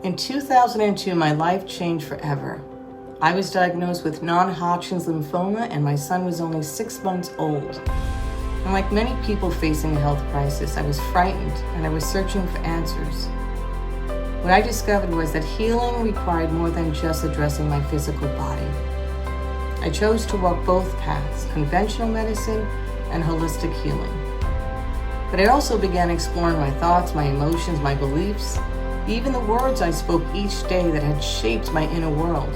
In 2002, my life changed forever. I was diagnosed with Non-Hodgkin's lymphoma and my son was only 6 months old. And like many people facing a health crisis, I was frightened and I was searching for answers. What I discovered was that healing required more than just addressing my physical body. I chose to walk both paths, conventional medicine and holistic healing. But I also began exploring my thoughts, my emotions, my beliefs, even the words I spoke each day that had shaped my inner world.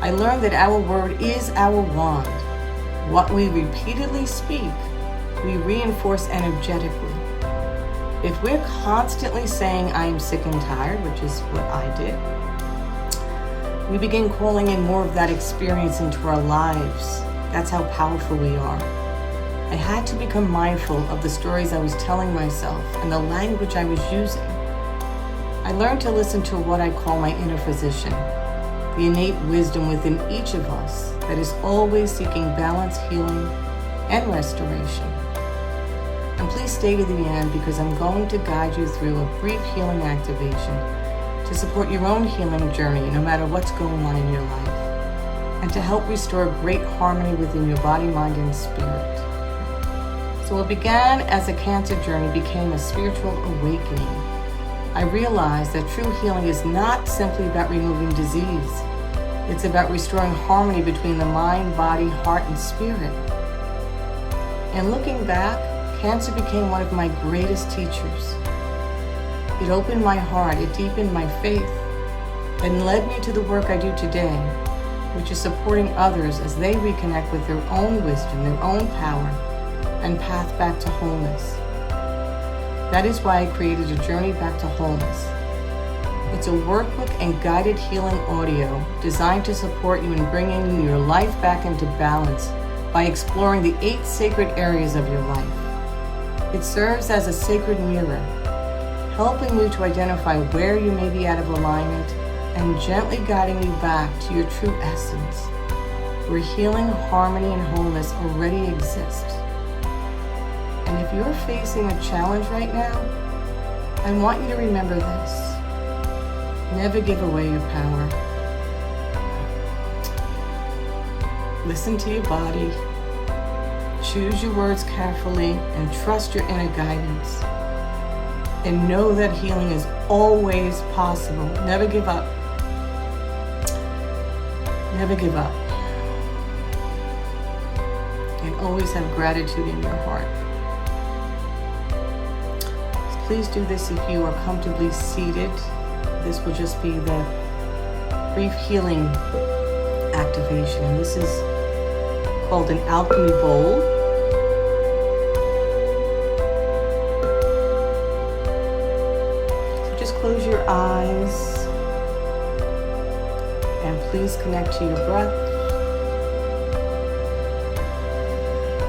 I learned that our word is our wand. What we repeatedly speak, we reinforce energetically. If we're constantly saying, I am sick and tired, which is what I did, we begin calling in more of that experience into our lives. That's how powerful we are. I had to become mindful of the stories I was telling myself and the language I was using. I learned to listen to what I call my inner physician, the innate wisdom within each of us that is always seeking balance, healing, and restoration. And please stay to the end because I'm going to guide you through a brief healing activation to support your own healing journey no matter what's going on in your life, and to help restore great harmony within your body, mind, and spirit. So what began as a cancer journey became a spiritual awakening. I realized that true healing is not simply about removing disease. It's about restoring harmony between the mind, body, heart, and spirit. And looking back, cancer became one of my greatest teachers. It opened my heart, it deepened my faith, and led me to the work I do today, which is supporting others as they reconnect with their own wisdom, their own power, and path back to wholeness. That is why I created a Journey Back to Wholeness. It's a workbook and guided healing audio designed to support you in bringing your life back into balance by exploring the 8 sacred areas of your life. It serves as a sacred mirror, helping you to identify where you may be out of alignment and gently guiding you back to your true essence, where healing, harmony, and wholeness already exist. And if you're facing a challenge right now, I want you to remember this. Never give away your power. Listen to your body. Choose your words carefully and trust your inner guidance. And know that healing is always possible. Never give up. Never give up. And always have gratitude in your heart. Please do this if you are comfortably seated. This will just be the brief healing activation. And this is called an alchemy bowl. So just close your eyes and please connect to your breath.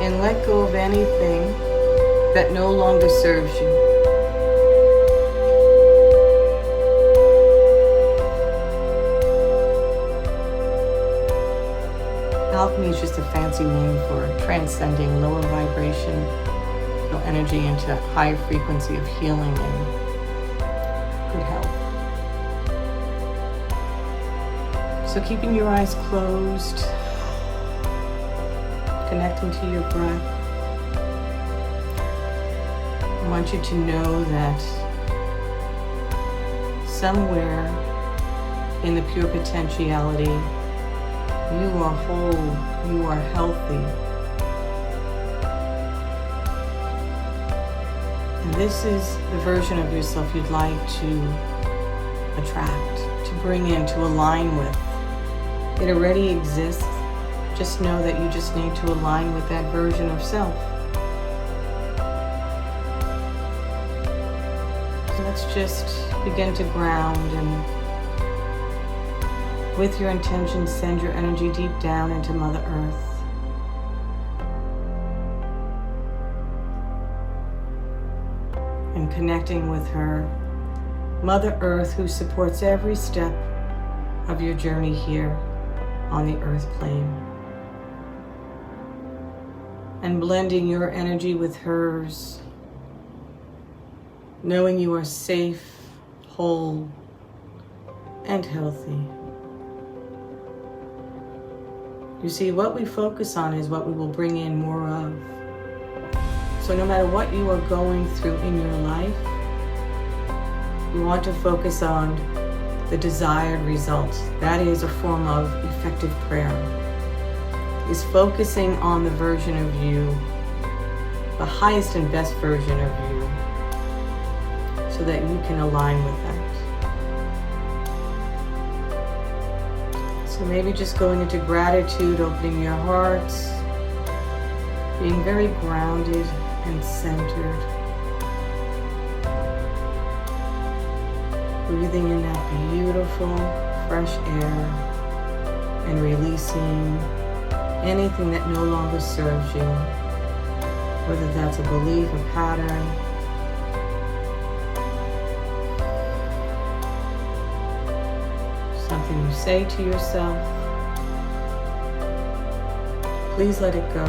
And let go of anything that no longer serves you. Alchemy is just a fancy name for transcending lower vibration energy into higher frequency of healing and good health. So keeping your eyes closed, connecting to your breath, I want you to know that somewhere in the pure potentiality, you are whole, you are healthy. And this is the version of yourself you'd like to attract, to bring in, to align with. It already exists. Just know that you just need to align with that version of self. So let's just begin to ground and with your intention, send your energy deep down into Mother Earth. And connecting with her, Mother Earth, who supports every step of your journey here on the earth plane. And blending your energy with hers, knowing you are safe, whole, and healthy. You see, what we focus on is what we will bring in more of. So no matter what you are going through in your life, we want to focus on the desired results. That is a form of effective prayer. Is focusing on the version of you, the highest and best version of you, so that you can align with that. So maybe just going into gratitude, opening your hearts, being very grounded and centered. Breathing in that beautiful, fresh air and releasing anything that no longer serves you, whether that's a belief, a pattern, something you say to yourself. Please let it go.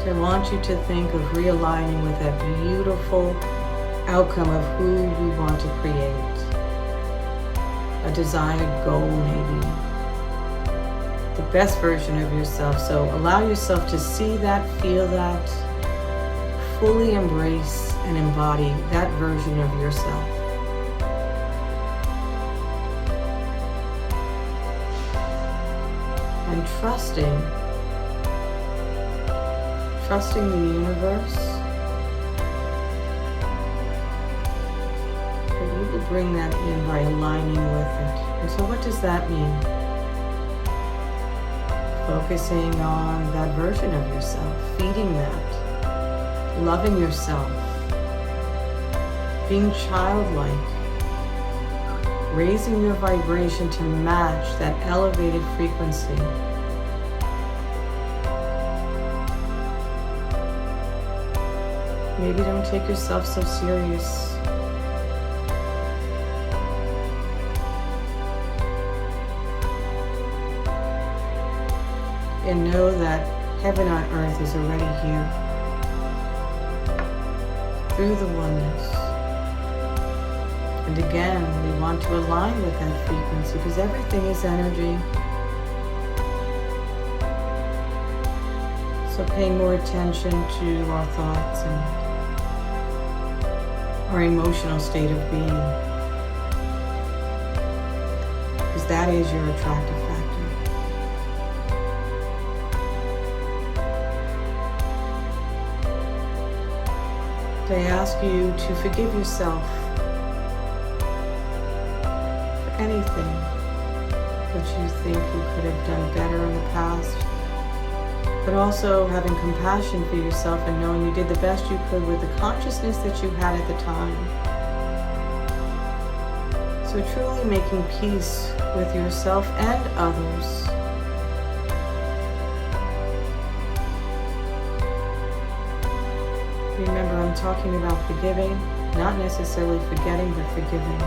So I want you to think of realigning with that beautiful outcome of who you want to create. A desired goal, maybe. The best version of yourself. So allow yourself to see that, feel that, fully embrace and embody that version of yourself. And trusting the universe that you will bring that in by aligning with it. And so what does that mean? Focusing on that version of yourself, feeding that, loving yourself, being childlike, raising your vibration to match that elevated frequency. Maybe don't take yourself so serious. And know that heaven on earth is already here through the oneness. And again, we want to align with that frequency because everything is energy. So paying more attention to our thoughts and our emotional state of being, because that is your attractive factor. I ask you to forgive yourself for anything that you think you could have done better in the past, but also having compassion for yourself and knowing you did the best you could with the consciousness that you had at the time. So truly making peace with yourself and others. Remember, I'm talking about forgiving, not necessarily forgetting, but forgiving.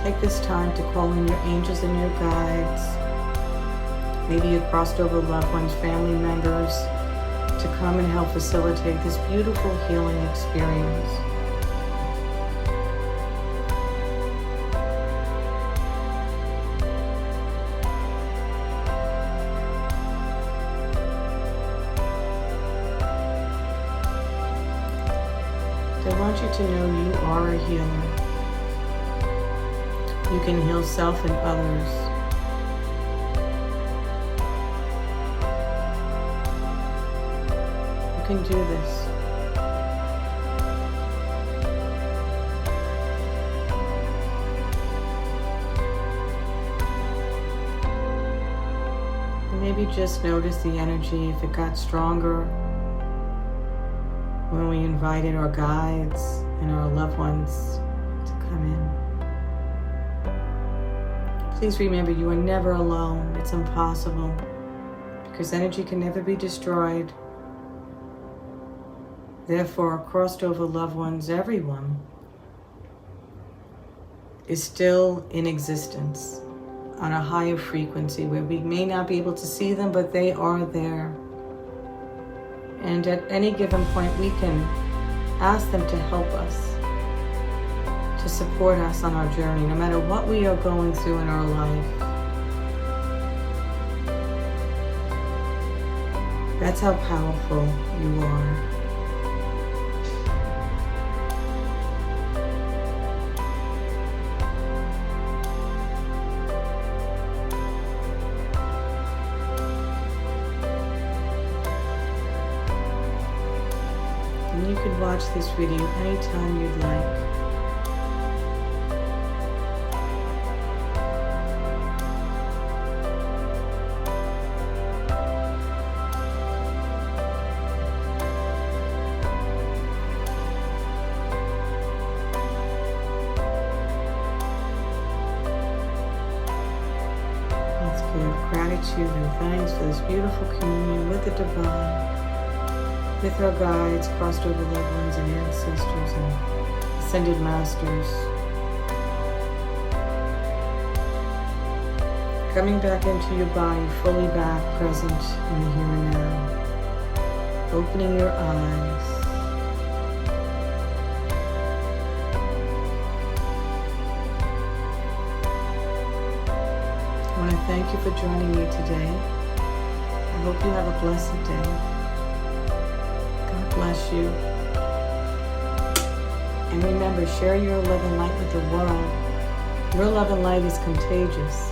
Take this time to call in your angels and your guides. Maybe you crossed over loved ones, family members, to come and help facilitate this beautiful healing experience. I want you to know you are a healer. You can heal self and others. You can do this. And maybe just notice the energy if it got stronger when we invited our guides and our loved ones to come in. Please remember, you are never alone. It's impossible, because energy can never be destroyed. Therefore, our crossed over loved ones, everyone, is still in existence on a higher frequency where we may not be able to see them, but they are there. And at any given point, we can ask them to help us, to support us on our journey, no matter what we are going through in our life. That's how powerful you are. And you can watch this video anytime you'd like. Let's give gratitude and thanks for this beautiful communion with the divine, with our guides, crossed over loved ones and ancestors and ascended masters. Coming back into your body, fully back, present in the here and now. Opening your eyes. I want to thank you for joining me today. I hope you have a blessed day. Bless you. And remember, share your love and light with the world. Your love and light is contagious.